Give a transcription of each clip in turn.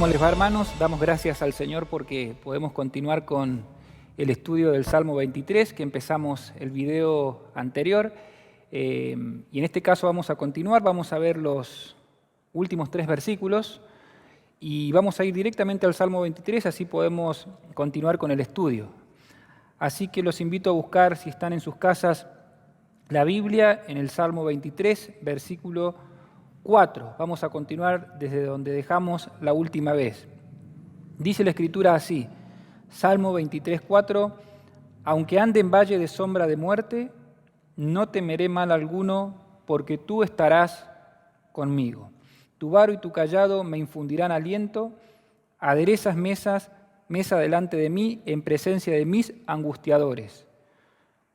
¿Cómo les va, hermanos? Damos gracias al Señor porque podemos continuar con el estudio del Salmo 23, que empezamos el video anterior. Y en este caso vamos a continuar, vamos a ver los últimos 3 versículos y vamos a ir directamente al Salmo 23, así podemos continuar con el estudio. Así que los invito a buscar, si están en sus casas, la Biblia en el Salmo 23, versículo 4. Vamos a continuar desde donde dejamos la última vez. Dice la Escritura así, Salmo 23, 4, aunque ande en valle de sombra de muerte, no temeré mal alguno, porque tú estarás conmigo. Tu varo y tu cayado me infundirán aliento, aderezas mesa delante de mí en presencia de mis angustiadores.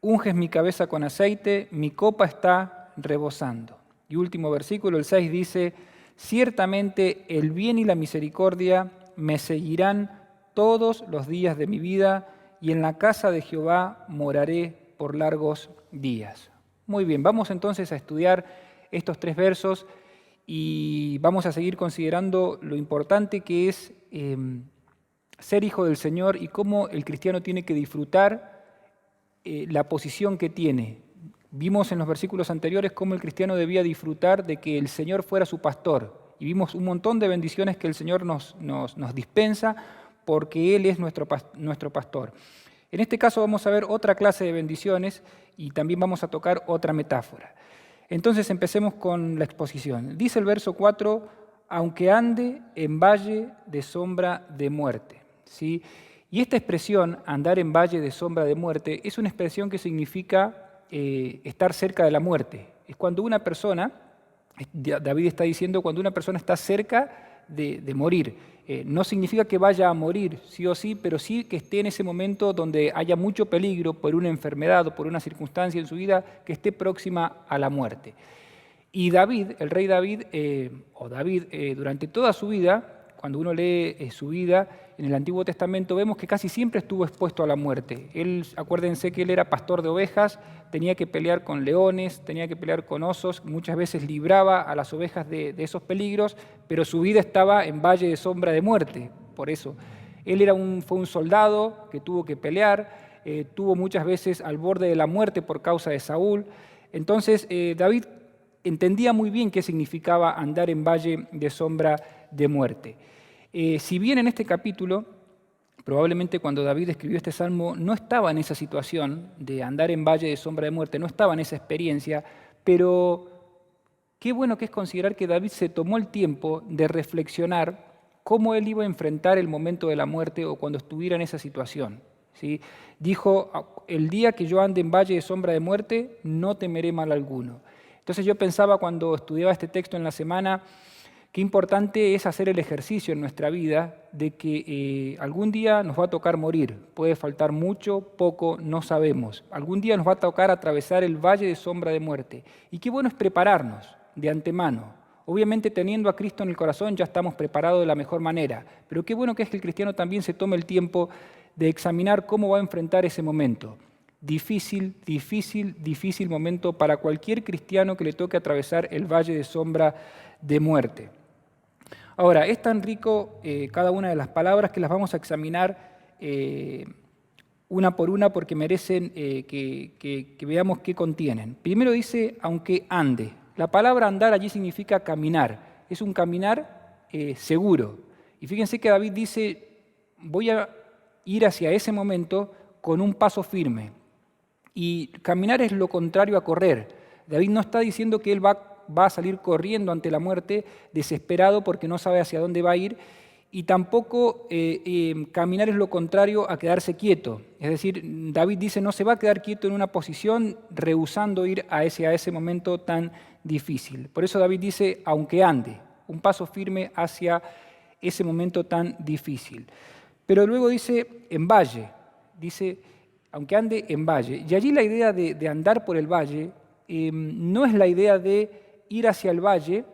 Unges mi cabeza con aceite, mi copa está rebosando. Y último versículo, el 6 dice, ciertamente el bien y la misericordia me seguirán todos los días de mi vida y en la casa de Jehová moraré por largos días. Muy bien, vamos entonces a estudiar estos 3 versos y vamos a seguir considerando lo importante que es ser hijo del Señor y cómo el cristiano tiene que disfrutar la posición que tiene. Vimos en los versículos anteriores cómo el cristiano debía disfrutar de que el Señor fuera su pastor. Y vimos un montón de bendiciones que el Señor nos dispensa porque Él es nuestro pastor. En este caso vamos a ver otra clase de bendiciones y también vamos a tocar otra metáfora. Entonces empecemos con la exposición. Dice el verso 4, aunque ande en valle de sombra de muerte. ¿Sí? Y esta expresión, andar en valle de sombra de muerte, es una expresión que significa estar cerca de la muerte. Es cuando una persona, David está diciendo, cuando una persona está cerca de morir. No significa que vaya a morir, sí o sí, pero sí que esté en ese momento donde haya mucho peligro por una enfermedad o por una circunstancia en su vida que esté próxima a la muerte. Y David, el rey David, durante toda su vida, cuando uno lee su vida en el Antiguo Testamento, vemos que casi siempre estuvo expuesto a la muerte. Acuérdense que él era pastor de ovejas, tenía que pelear con leones, tenía que pelear con osos, muchas veces libraba a las ovejas de esos peligros, pero su vida estaba en valle de sombra de muerte. Por eso, él fue un soldado que tuvo que pelear, tuvo muchas veces al borde de la muerte por causa de Saúl. Entonces, David entendía muy bien qué significaba andar en valle de sombra de muerte. Si bien en este capítulo, probablemente cuando David escribió este salmo, no estaba en esa situación de andar en valle de sombra de muerte, no estaba en esa experiencia, pero qué bueno que es considerar que David se tomó el tiempo de reflexionar cómo él iba a enfrentar el momento de la muerte o cuando estuviera en esa situación. ¿Sí? Dijo, el día que yo ande en valle de sombra de muerte, no temeré mal alguno. Entonces yo pensaba cuando estudiaba este texto en la semana, qué importante es hacer el ejercicio en nuestra vida de que algún día nos va a tocar morir. Puede faltar mucho, poco, no sabemos. Algún día nos va a tocar atravesar el valle de sombra de muerte. Y qué bueno es prepararnos de antemano. Obviamente teniendo a Cristo en el corazón ya estamos preparados de la mejor manera. Pero qué bueno que es que el cristiano también se tome el tiempo de examinar cómo va a enfrentar ese momento. Difícil momento para cualquier cristiano que le toque atravesar el valle de sombra de muerte. Ahora, es tan rico cada una de las palabras que las vamos a examinar una por una porque merecen que veamos qué contienen. Primero dice, aunque ande. La palabra andar allí significa caminar. Es un caminar seguro. Y fíjense que David dice, voy a ir hacia ese momento con un paso firme. Y caminar es lo contrario a correr. David no está diciendo que él va a salir corriendo ante la muerte, desesperado porque no sabe hacia dónde va a ir, y tampoco caminar es lo contrario a quedarse quieto. Es decir, David dice no se va a quedar quieto en una posición rehusando ir a ese momento tan difícil. Por eso David dice, aunque ande, un paso firme hacia ese momento tan difícil. Pero luego dice, en valle, dice, aunque ande en valle. Y allí la idea de andar por el valle no es la idea de ir hacia el valle.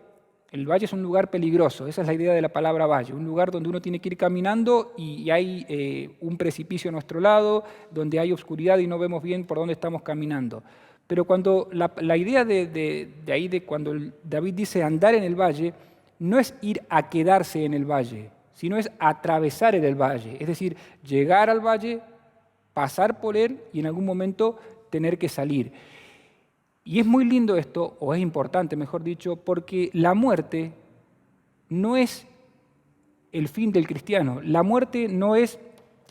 El valle es un lugar peligroso, esa es la idea de la palabra valle, un lugar donde uno tiene que ir caminando y hay un precipicio a nuestro lado, donde hay oscuridad y no vemos bien por dónde estamos caminando. Pero cuando la idea de cuando David dice andar en el valle, no es ir a quedarse en el valle, sino es atravesar el valle, es decir, llegar al valle, pasar por él y en algún momento tener que salir. Y es muy lindo esto, o es importante, mejor dicho, porque la muerte no es el fin del cristiano. La muerte no es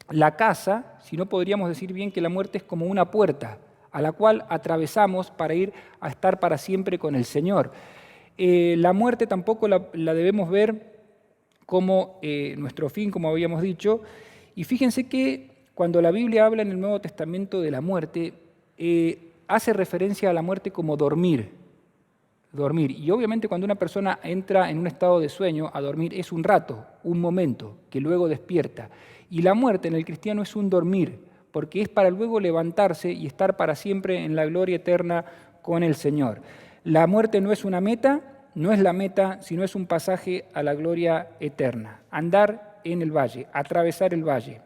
la casa, sino podríamos decir bien que la muerte es como una puerta a la cual atravesamos para ir a estar para siempre con el Señor. La muerte tampoco la debemos ver como nuestro fin, como habíamos dicho. Y fíjense que cuando la Biblia habla en el Nuevo Testamento de la muerte, hace referencia a la muerte como dormir. Y obviamente cuando una persona entra en un estado de sueño, a dormir es un rato, un momento, que luego despierta. Y la muerte en el cristiano es un dormir, porque es para luego levantarse y estar para siempre en la gloria eterna con el Señor. La muerte no es una meta, no es la meta, sino es un pasaje a la gloria eterna. Andar en el valle, atravesar el valle.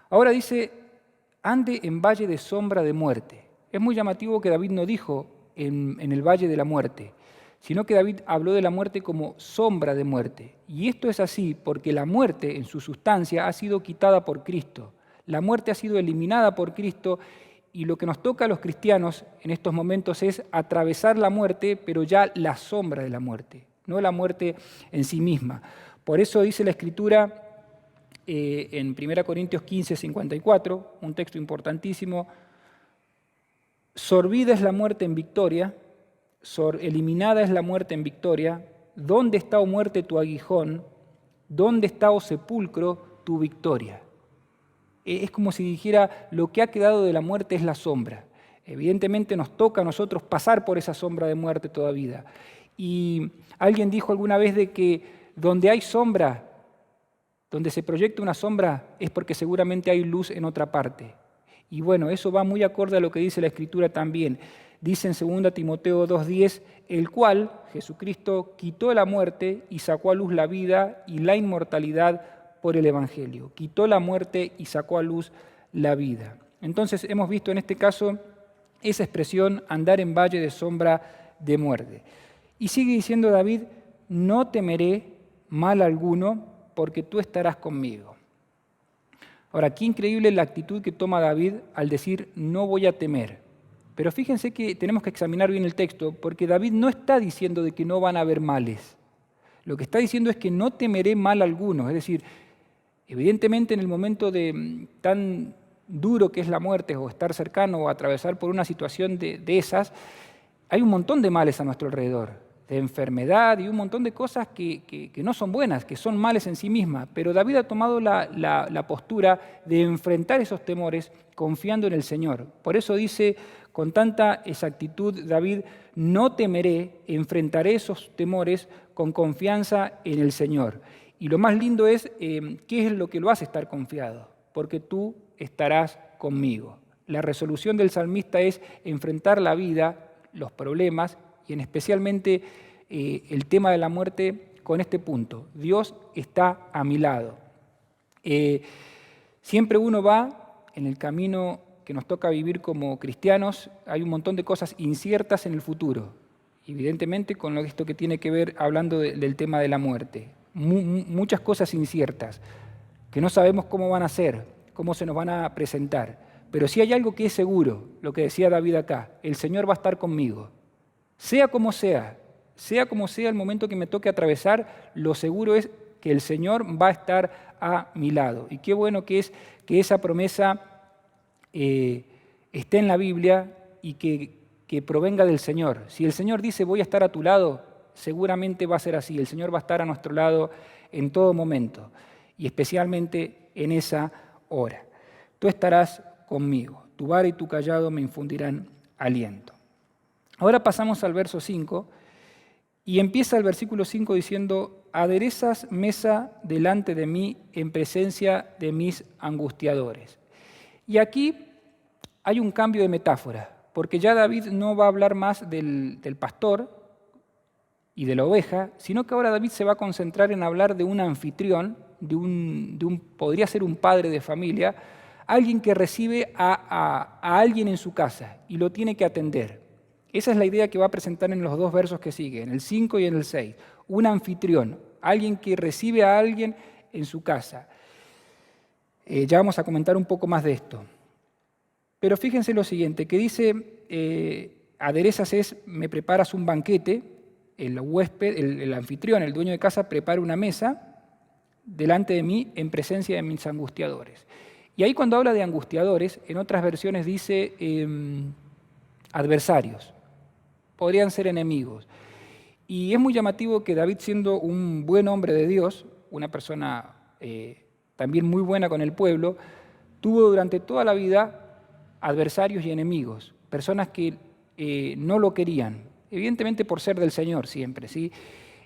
Ahora dice, ande en valle de sombra de muerte. Es muy llamativo que David no dijo en el valle de la muerte, sino que David habló de la muerte como sombra de muerte. Y esto es así porque la muerte en su sustancia ha sido quitada por Cristo. La muerte ha sido eliminada por Cristo y lo que nos toca a los cristianos en estos momentos es atravesar la muerte, pero ya la sombra de la muerte, no la muerte en sí misma. Por eso dice la Escritura en 1 Corintios 15, 54, un texto importantísimo, sorbida es la muerte en victoria, eliminada es la muerte en victoria. ¿Dónde está, oh muerte, tu aguijón? ¿Dónde está, oh sepulcro, tu victoria? Es como si dijera, lo que ha quedado de la muerte es la sombra. Evidentemente nos toca a nosotros pasar por esa sombra de muerte todavía. Y alguien dijo alguna vez de que donde hay sombra, donde se proyecta una sombra, es porque seguramente hay luz en otra parte. Y bueno, eso va muy acorde a lo que dice la Escritura también. Dice en 2 Timoteo 2:10, el cual, Jesucristo, quitó la muerte y sacó a luz la vida y la inmortalidad por el Evangelio. Quitó la muerte y sacó a luz la vida. Entonces hemos visto en este caso esa expresión, andar en valle de sombra de muerte. Y sigue diciendo David, no temeré mal alguno, porque tú estarás conmigo. Ahora, qué increíble la actitud que toma David al decir, no voy a temer. Pero fíjense que tenemos que examinar bien el texto, porque David no está diciendo de que no van a haber males. Lo que está diciendo es que no temeré mal alguno. Es decir, evidentemente en el momento tan duro que es la muerte, o estar cercano, o atravesar por una situación de esas, hay un montón de males a nuestro alrededor, de enfermedad y un montón de cosas que no son buenas, que son males en sí mismas. Pero David ha tomado la postura de enfrentar esos temores confiando en el Señor. Por eso dice con tanta exactitud David, no temeré, enfrentaré esos temores con confianza en el Señor. Y lo más lindo es, ¿qué es lo que lo hace estar confiado? Porque tú estarás conmigo. La resolución del salmista es enfrentar la vida, los problemas, y en especialmente el tema de la muerte con este punto. Dios está a mi lado. Siempre uno va en el camino que nos toca vivir como cristianos, hay un montón de cosas inciertas en el futuro. Evidentemente con esto que tiene que ver hablando del tema de la muerte. Muchas cosas inciertas, que no sabemos cómo van a ser, cómo se nos van a presentar. Pero sí hay algo que es seguro, lo que decía David acá, el Señor va a estar conmigo. Sea como sea el momento que me toque atravesar, lo seguro es que el Señor va a estar a mi lado. Y qué bueno que es que esa promesa esté en la Biblia y que provenga del Señor. Si el Señor dice voy a estar a tu lado, seguramente va a ser así. El Señor va a estar a nuestro lado en todo momento y especialmente en esa hora. Tú estarás conmigo, tu vara y tu cayado me infundirán aliento. Ahora pasamos al verso 5 y empieza el versículo 5 diciendo, aderezas mesa delante de mí en presencia de mis angustiadores. Y aquí hay un cambio de metáfora, porque ya David no va a hablar más del pastor y de la oveja, sino que ahora David se va a concentrar en hablar de un anfitrión, podría ser un padre de familia, alguien que recibe a alguien en su casa y lo tiene que atender. Esa es la idea que va a presentar en los dos versos que siguen, en el 5 y en el 6. Un anfitrión, alguien que recibe a alguien en su casa. Ya vamos a comentar un poco más de esto. Pero fíjense lo siguiente, que dice, aderezas es, me preparas un banquete, el huésped, el anfitrión, el dueño de casa, prepara una mesa delante de mí en presencia de mis angustiadores. Y ahí cuando habla de angustiadores, en otras versiones dice adversarios, podrían ser enemigos. Y es muy llamativo que David, siendo un buen hombre de Dios, una persona también muy buena con el pueblo, tuvo durante toda la vida adversarios y enemigos, personas que no lo querían, evidentemente por ser del Señor siempre, ¿sí?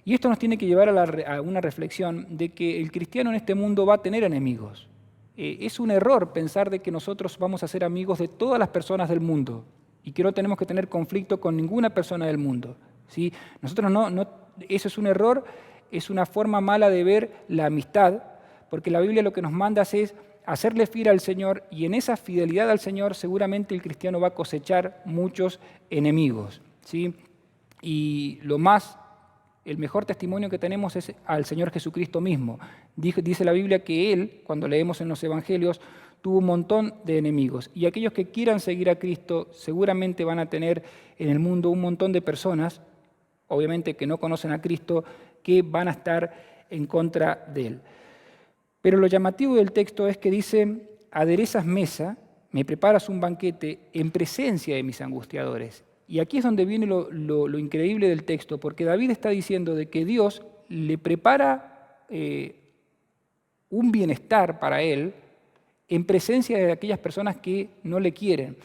Y esto nos tiene que llevar a una reflexión de que el cristiano en este mundo va a tener enemigos. Es un error pensar de que nosotros vamos a ser amigos de todas las personas del mundo y que no tenemos que tener conflicto con ninguna persona del mundo, ¿sí? Nosotros eso es un error, es una forma mala de ver la amistad, porque la Biblia lo que nos manda es hacerle fiel al Señor, y en esa fidelidad al Señor seguramente el cristiano va a cosechar muchos enemigos, ¿sí? Y el mejor testimonio que tenemos es al Señor Jesucristo mismo. Dice la Biblia que Él, cuando leemos en los Evangelios, tuvo un montón de enemigos. Y aquellos que quieran seguir a Cristo seguramente van a tener en el mundo un montón de personas, obviamente que no conocen a Cristo, que van a estar en contra de Él. Pero lo llamativo del texto es que dice, aderezas mesa, me preparas un banquete en presencia de mis angustiadores. Y aquí es donde viene lo increíble del texto, porque David está diciendo de que Dios le prepara un bienestar para él en presencia de aquellas personas que no le quieren.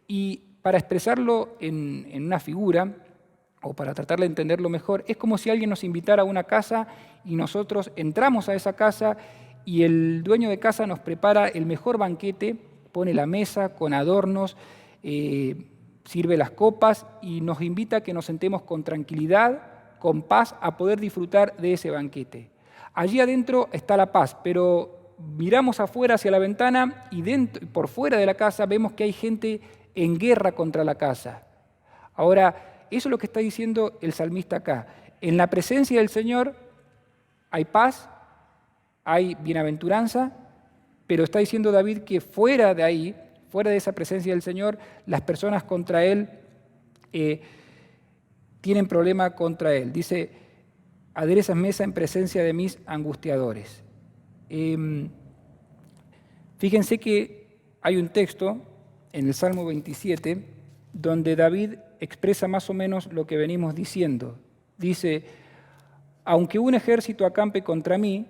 Y para expresarlo en una figura, o para tratar de entenderlo mejor, es como si alguien nos invitara a una casa y nosotros entramos a esa casa y el dueño de casa nos prepara el mejor banquete, pone la mesa con adornos, sirve las copas y nos invita a que nos sentemos con tranquilidad, con paz, a poder disfrutar de ese banquete. Allí adentro está la paz, pero miramos afuera hacia la ventana y por fuera de la casa vemos que hay gente en guerra contra la casa. Ahora, eso es lo que está diciendo el salmista acá. En la presencia del Señor hay paz, hay bienaventuranza, pero está diciendo David que fuera de ahí, fuera de esa presencia del Señor, las personas contra Él tienen problema contra Él. Dice, aderezas mesa en presencia de mis angustiadores. Fíjense que hay un texto en el Salmo 27 donde David expresa más o menos lo que venimos diciendo. Dice, aunque un ejército acampe contra mí,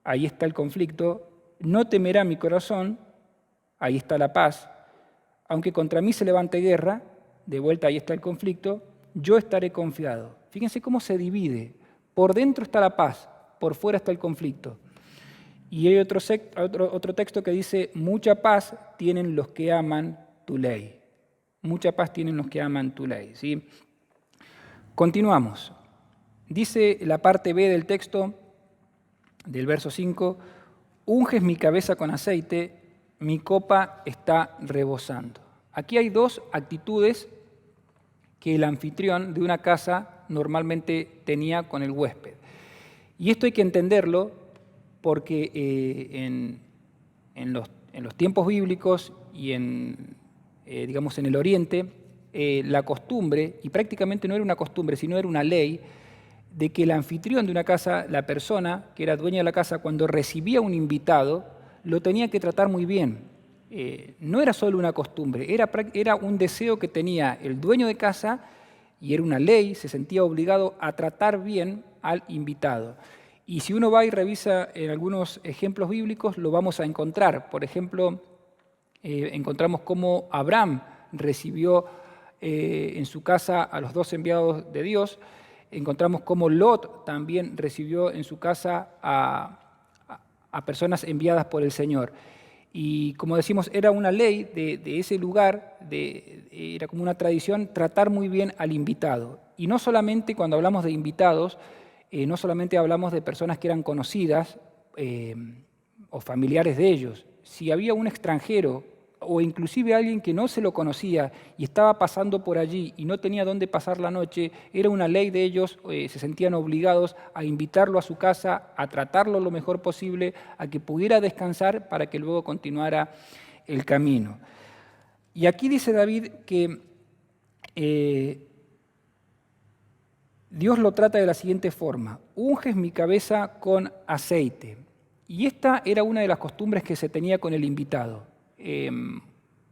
ahí está el conflicto, no temerá mi corazón, ahí está la paz. Aunque contra mí se levante guerra, de vuelta ahí está el conflicto, yo estaré confiado. Fíjense cómo se divide. Por dentro está la paz, por fuera está el conflicto. Y hay otro texto que dice, mucha paz tienen los que aman tu ley. Mucha paz tienen los que aman tu ley, ¿sí? Continuamos. Dice la parte B del texto, del verso 5, unges mi cabeza con aceite, mi copa está rebosando. Aquí hay dos actitudes que el anfitrión de una casa normalmente tenía con el huésped. Y esto hay que entenderlo porque en los tiempos bíblicos y digamos en el Oriente, la costumbre, y prácticamente no era una costumbre, sino era una ley, de que el anfitrión de una casa, la persona que era dueña de la casa, cuando recibía un invitado, lo tenía que tratar muy bien. No era solo una costumbre, era un deseo que tenía el dueño de casa y era una ley, se sentía obligado a tratar bien al invitado. Y si uno va y revisa en algunos ejemplos bíblicos, lo vamos a encontrar. Por ejemplo, encontramos cómo Abraham recibió en su casa a los 2 enviados de Dios. Encontramos cómo Lot también recibió en su casa a personas enviadas por el Señor. Y como decimos, era una ley de ese lugar, era como una tradición tratar muy bien al invitado. Y no solamente cuando hablamos de invitados, no solamente hablamos de personas que eran conocidas o familiares de ellos. Si había un extranjero o inclusive alguien que no se lo conocía y estaba pasando por allí y no tenía dónde pasar la noche, era una ley de ellos, se sentían obligados a invitarlo a su casa, a tratarlo lo mejor posible, a que pudiera descansar para que luego continuara el camino. Y aquí dice David que Dios lo trata de la siguiente forma: unges mi cabeza con aceite. Y esta era una de las costumbres que se tenía con el invitado.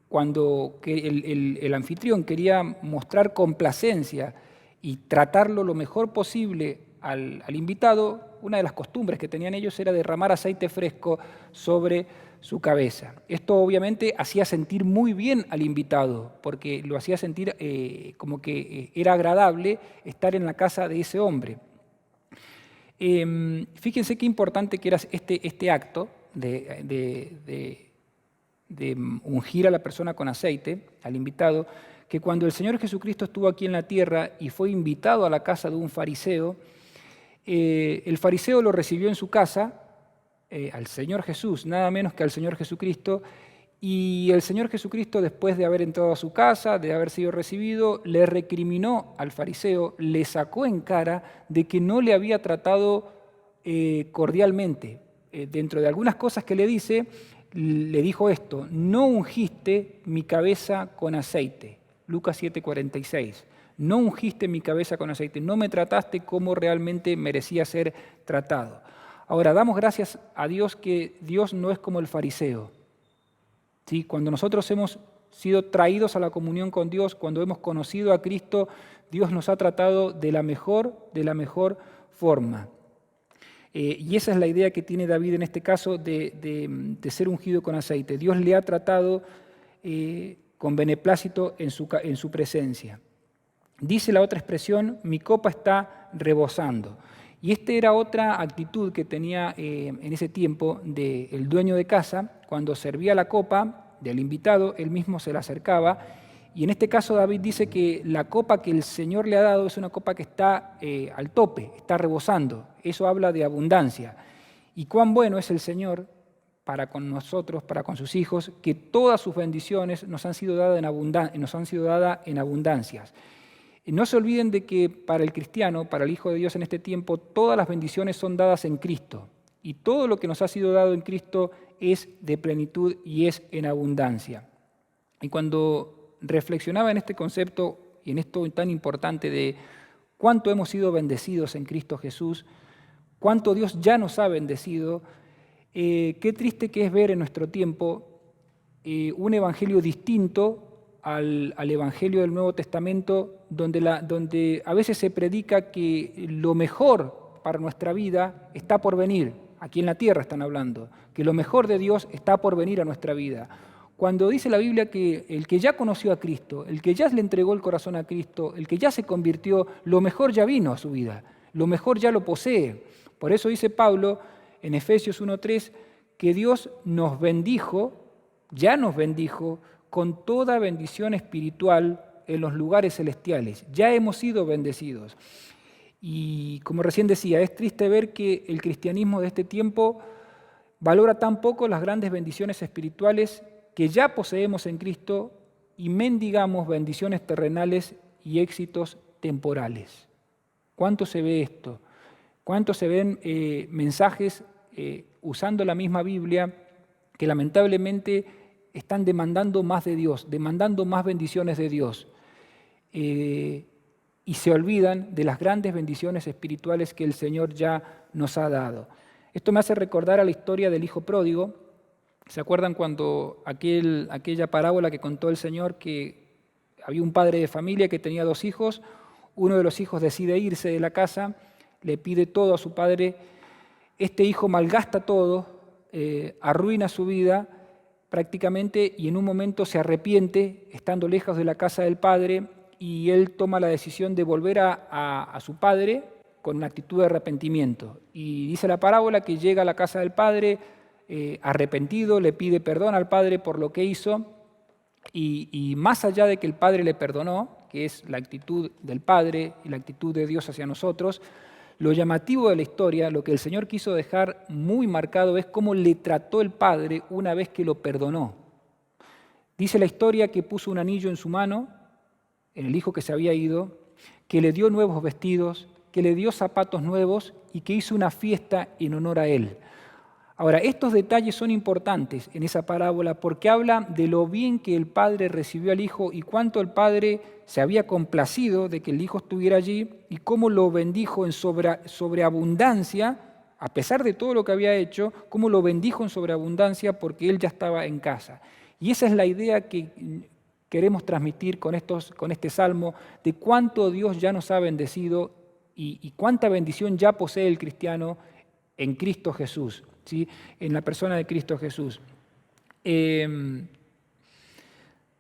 Cuando el anfitrión quería mostrar complacencia y tratarlo lo mejor posible al invitado, una de las costumbres que tenían ellos era derramar aceite fresco sobre su cabeza. Esto obviamente hacía sentir muy bien al invitado, porque lo hacía sentir como que era agradable estar en la casa de ese hombre. Fíjense qué importante que era este acto de ungir a la persona con aceite, al invitado, que cuando el Señor Jesucristo estuvo aquí en la tierra y fue invitado a la casa de un fariseo, el fariseo lo recibió en su casa, al Señor Jesús, nada menos que al Señor Jesucristo, y el Señor Jesucristo, después de haber entrado a su casa, de haber sido recibido, le recriminó al fariseo, le sacó en cara de que no le había tratado cordialmente. Dentro de algunas cosas que le dice, le dijo esto: no ungiste mi cabeza con aceite. Lucas 7:46. No ungiste mi cabeza con aceite, no me trataste como realmente merecía ser tratado. Ahora, damos gracias a Dios que Dios no es como el fariseo. ¿Sí? Cuando nosotros hemos sido traídos a la comunión con Dios, cuando hemos conocido a Cristo, Dios nos ha tratado de la mejor forma. Y esa es la idea que tiene David en este caso de ser ungido con aceite. Dios le ha tratado con beneplácito en su presencia. Dice la otra expresión: mi copa está rebosando. Y esta era otra actitud que tenía en ese tiempo el dueño de casa. Cuando servía la copa del invitado, él mismo se la acercaba. Y en este caso David dice que la copa que el Señor le ha dado es una copa que está al tope, está rebosando. Eso habla de abundancia. Y cuán bueno es el Señor para con nosotros, para con sus hijos, que todas sus bendiciones nos han sido dadas en abundancias. No se olviden de que para el cristiano, para el Hijo de Dios en este tiempo, todas las bendiciones son dadas en Cristo. Y todo lo que nos ha sido dado en Cristo es de plenitud y es en abundancia. Y cuando reflexionaba en este concepto y en esto tan importante de cuánto hemos sido bendecidos en Cristo Jesús, cuánto Dios ya nos ha bendecido, qué triste que es ver en nuestro tiempo un evangelio distinto al Evangelio del Nuevo Testamento, donde a veces se predica que lo mejor para nuestra vida está por venir. Aquí en la tierra están hablando, que lo mejor de Dios está por venir a nuestra vida. Cuando dice la Biblia que el que ya conoció a Cristo, el que ya le entregó el corazón a Cristo, el que ya se convirtió, lo mejor ya vino a su vida, lo mejor ya lo posee. Por eso dice Pablo en Efesios 1:3 que Dios nos bendijo, ya nos bendijo, con toda bendición espiritual en los lugares celestiales. Ya hemos sido bendecidos. Y como recién decía, es triste ver que el cristianismo de este tiempo valora tan poco las grandes bendiciones espirituales que ya poseemos en Cristo y mendigamos bendiciones terrenales y éxitos temporales. ¿Cuánto se ve esto? ¿Cuánto se ven mensajes usando la misma Biblia que lamentablemente están demandando más de Dios, demandando más bendiciones de Dios, y se olvidan de las grandes bendiciones espirituales que el Señor ya nos ha dado? Esto me hace recordar a la historia del hijo pródigo. ¿Se acuerdan cuando aquella parábola que contó el Señor, que había un padre de familia que tenía 2 hijos, uno de los hijos decide irse de la casa, le pide todo a su padre, este hijo malgasta todo, arruina su vida prácticamente y en un momento se arrepiente estando lejos de la casa del padre y él toma la decisión de volver a su padre con una actitud de arrepentimiento. Y dice la parábola que llega a la casa del padre arrepentido, le pide perdón al padre por lo que hizo y más allá de que el padre le perdonó, que es la actitud del padre y la actitud de Dios hacia nosotros, lo llamativo de la historia, lo que el Señor quiso dejar muy marcado es cómo le trató el Padre una vez que lo perdonó. Dice la historia que puso un anillo en su mano, en el hijo que se había ido, que le dio nuevos vestidos, que le dio zapatos nuevos y que hizo una fiesta en honor a él. Ahora, estos detalles son importantes en esa parábola porque habla de lo bien que el padre recibió al hijo y cuánto el padre se había complacido de que el hijo estuviera allí y cómo lo bendijo en sobreabundancia, a pesar de todo lo que había hecho, cómo lo bendijo en sobreabundancia porque él ya estaba en casa. Y esa es la idea que queremos transmitir con este salmo, de cuánto Dios ya nos ha bendecido y cuánta bendición ya posee el cristiano en Cristo Jesús, ¿sí? En la persona de Cristo Jesús.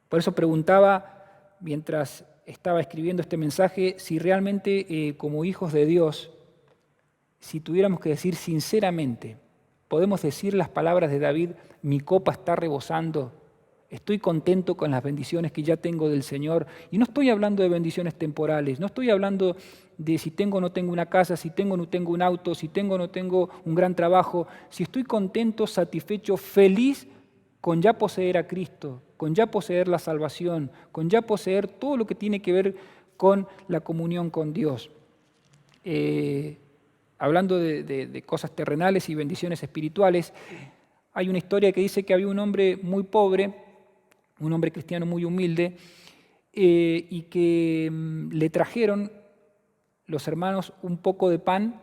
Por eso preguntaba, mientras estaba escribiendo este mensaje, si realmente como hijos de Dios, si tuviéramos que decir sinceramente, podemos decir las palabras de David, mi copa está rebosando, estoy contento con las bendiciones que ya tengo del Señor. Y no estoy hablando de bendiciones temporales, no estoy hablando de si tengo o no tengo una casa, si tengo o no tengo un auto, si tengo o no tengo un gran trabajo, si estoy contento, satisfecho, feliz con ya poseer a Cristo, con ya poseer la salvación, con ya poseer todo lo que tiene que ver con la comunión con Dios. Hablando de cosas terrenales y bendiciones espirituales, hay una historia que dice que había un hombre muy pobre, un hombre cristiano muy humilde, y que le trajeron los hermanos un poco de pan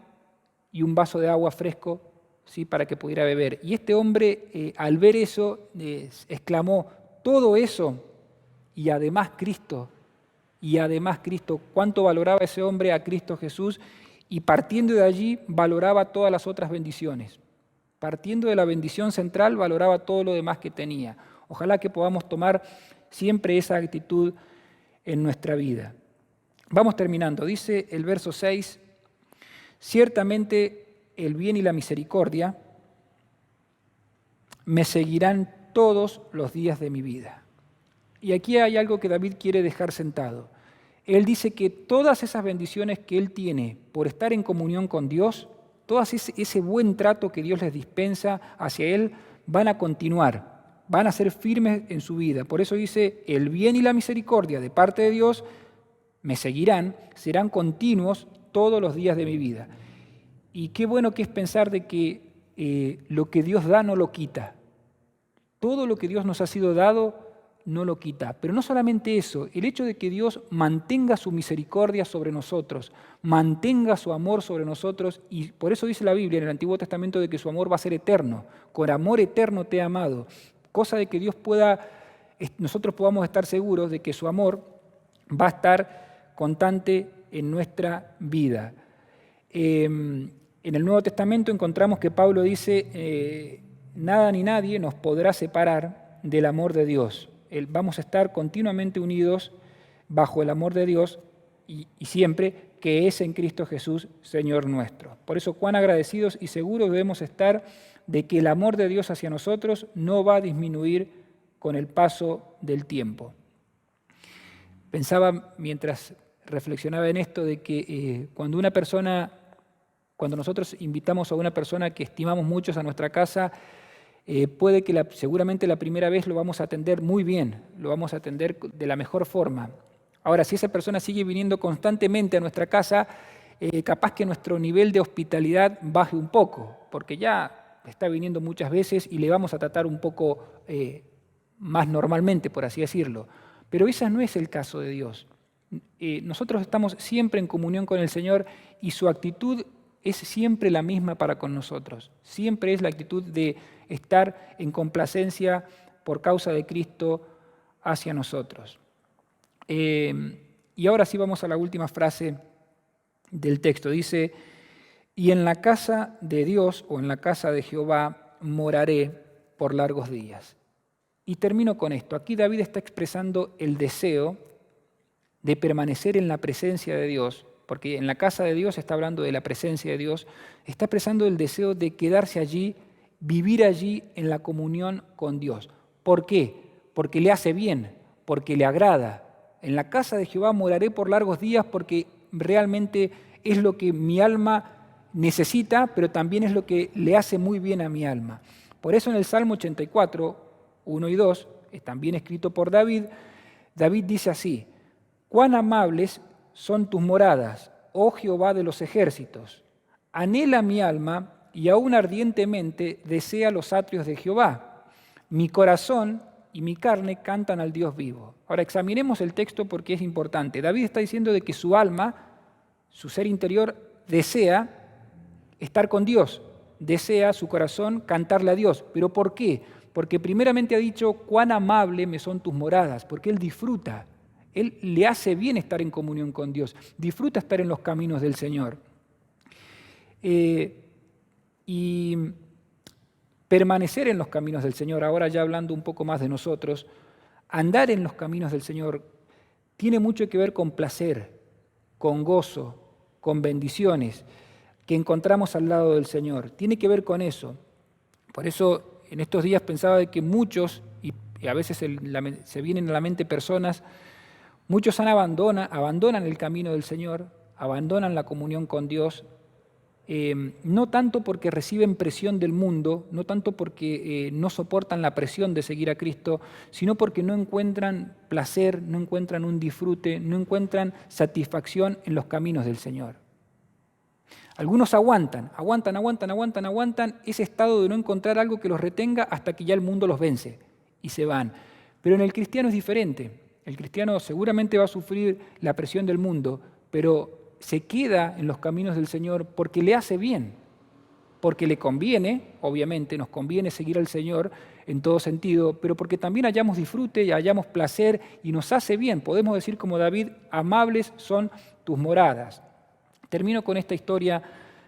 y un vaso de agua fresco, ¿sí?, para que pudiera beber. Y este hombre, al ver eso, exclamó, todo eso y además Cristo, cuánto valoraba ese hombre a Cristo Jesús, y partiendo de allí valoraba todas las otras bendiciones. Partiendo de la bendición central valoraba todo lo demás que tenía. Ojalá que podamos tomar siempre esa actitud en nuestra vida. Vamos terminando. Dice el verso 6, ciertamente el bien y la misericordia me seguirán todos los días de mi vida. Y aquí hay algo que David quiere dejar sentado. Él dice que todas esas bendiciones que él tiene por estar en comunión con Dios, todo ese buen trato que Dios les dispensa hacia él, van a continuar, van a ser firmes en su vida. Por eso dice, el bien y la misericordia de parte de Dios me seguirán, serán continuos todos los días de mi vida. Y qué bueno que es pensar de que lo que Dios da no lo quita. Todo lo que Dios nos ha sido dado no lo quita. Pero no solamente eso, el hecho de que Dios mantenga su misericordia sobre nosotros, mantenga su amor sobre nosotros, y por eso dice la Biblia en el Antiguo Testamento de que su amor va a ser eterno. Con amor eterno te he amado. Cosa de que Dios nosotros podamos estar seguros de que su amor va a estar constante en nuestra vida. En el Nuevo Testamento encontramos que Pablo dice, nada ni nadie nos podrá separar del amor de Dios. Vamos a estar continuamente unidos bajo el amor de Dios y siempre que es en Cristo Jesús, Señor nuestro. Por eso, cuán agradecidos y seguros debemos estar de que el amor de Dios hacia nosotros no va a disminuir con el paso del tiempo. Pensaba mientras reflexionaba en esto de que cuando nosotros invitamos a una persona que estimamos mucho a nuestra casa, puede que seguramente la primera vez lo vamos a atender muy bien, lo vamos a atender de la mejor forma. Ahora, si esa persona sigue viniendo constantemente a nuestra casa, capaz que nuestro nivel de hospitalidad baje un poco, porque ya está viniendo muchas veces y le vamos a tratar un poco más normalmente, por así decirlo. Pero ese no es el caso de Dios. Nosotros estamos siempre en comunión con el Señor y su actitud es siempre la misma para con nosotros. Siempre es la actitud de estar en complacencia por causa de Cristo hacia nosotros. Y ahora sí vamos a la última frase del texto. Dice, y en la casa de Dios o en la casa de Jehová moraré por largos días. Y termino con esto. Aquí David está expresando el deseo de permanecer en la presencia de Dios, porque en la casa de Dios está hablando de la presencia de Dios, está expresando el deseo de quedarse allí, vivir allí en la comunión con Dios. ¿Por qué? Porque le hace bien, porque le agrada. En la casa de Jehová moraré por largos días porque realmente es lo que mi alma necesita, pero también es lo que le hace muy bien a mi alma. Por eso en el Salmo 84, 1 y 2, es también escrito por David. David dice así: «Cuán amables son tus moradas, oh Jehová de los ejércitos. Anhela mi alma y aún ardientemente desea los atrios de Jehová. Mi corazón y mi carne cantan al Dios vivo». Ahora examinemos el texto porque es importante. David está diciendo de que su alma, su ser interior, desea estar con Dios, desea su corazón cantarle a Dios. ¿Pero por qué? Porque primeramente ha dicho: «Cuán amable me son tus moradas», porque él disfruta. Él le hace bien estar en comunión con Dios, disfruta estar en los caminos del Señor. Y permanecer en los caminos del Señor, ahora ya hablando un poco más de nosotros, andar en los caminos del Señor tiene mucho que ver con placer, con gozo, con bendiciones que encontramos al lado del Señor. Tiene que ver con eso. Por eso en estos días pensaba de que muchos, y a veces se vienen a la mente personas, muchos abandonan el camino del Señor, abandonan la comunión con Dios, no tanto porque reciben presión del mundo, no tanto porque no soportan la presión de seguir a Cristo, sino porque no encuentran placer, no encuentran un disfrute, no encuentran satisfacción en los caminos del Señor. Algunos aguantan ese estado de no encontrar algo que los retenga hasta que ya el mundo los vence y se van. Pero en el cristiano es diferente. El cristiano seguramente va a sufrir la presión del mundo, pero se queda en los caminos del Señor porque le hace bien, porque le conviene, obviamente nos conviene seguir al Señor en todo sentido, pero porque también hallamos disfrute y hallamos placer y nos hace bien. Podemos decir como David: «Amables son tus moradas». Termino con esta historia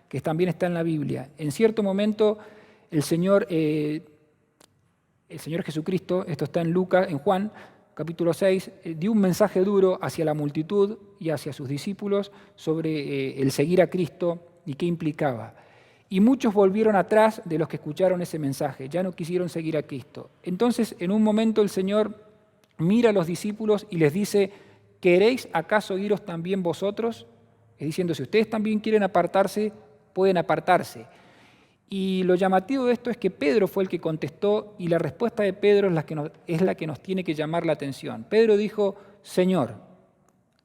que también está en la Biblia. En cierto momento el Señor Jesucristo, esto está en Lucas, en Juan, capítulo 6, dio un mensaje duro hacia la multitud y hacia sus discípulos sobre el seguir a Cristo y qué implicaba. Y muchos volvieron atrás de los que escucharon ese mensaje, ya no quisieron seguir a Cristo. Entonces, en un momento el Señor mira a los discípulos y les dice: ¿queréis acaso iros también vosotros? Es diciendo, si ustedes también quieren apartarse, pueden apartarse. Y lo llamativo de esto es que Pedro fue el que contestó, y la respuesta de Pedro es la que nos tiene que llamar la atención. Pedro dijo: «Señor,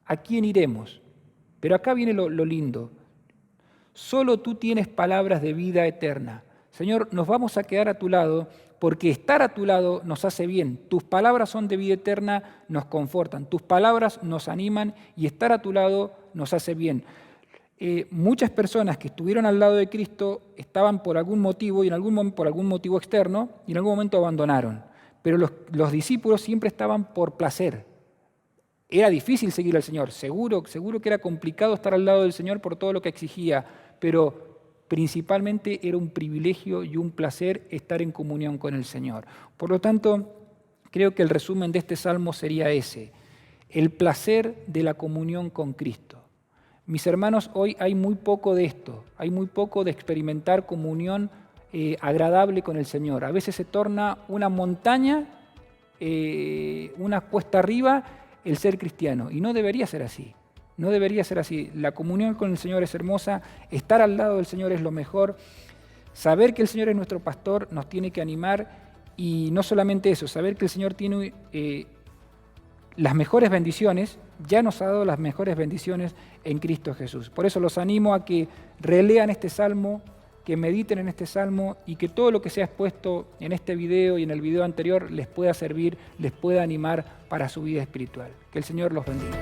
¿a quién iremos?». Pero acá viene lo lindo. «Solo tú tienes palabras de vida eterna. Señor, nos vamos a quedar a tu lado, porque estar a tu lado nos hace bien. Tus palabras son de vida eterna, nos confortan. Tus palabras nos animan y estar a tu lado nos hace bien». Muchas personas que estuvieron al lado de Cristo estaban por algún motivo, por algún motivo externo, y en algún momento abandonaron. Pero los discípulos siempre estaban por placer. Era difícil seguir al Señor, seguro que era complicado estar al lado del Señor por todo lo que exigía, pero principalmente era un privilegio y un placer estar en comunión con el Señor. Por lo tanto, creo que el resumen de este salmo sería ese: el placer de la comunión con Cristo. Mis hermanos, hoy hay muy poco de esto, hay muy poco de experimentar comunión agradable con el Señor. A veces se torna una montaña, una cuesta arriba el ser cristiano, y no debería ser así. No debería ser así. La comunión con el Señor es hermosa, estar al lado del Señor es lo mejor. Saber que el Señor es nuestro pastor nos tiene que animar, y no solamente eso, saber que el Señor tiene las mejores bendiciones, ya nos ha dado las mejores bendiciones en Cristo Jesús. Por eso los animo a que relean este salmo, que mediten en este salmo, y que todo lo que se ha expuesto en este video y en el video anterior les pueda servir, les pueda animar para su vida espiritual. Que el Señor los bendiga.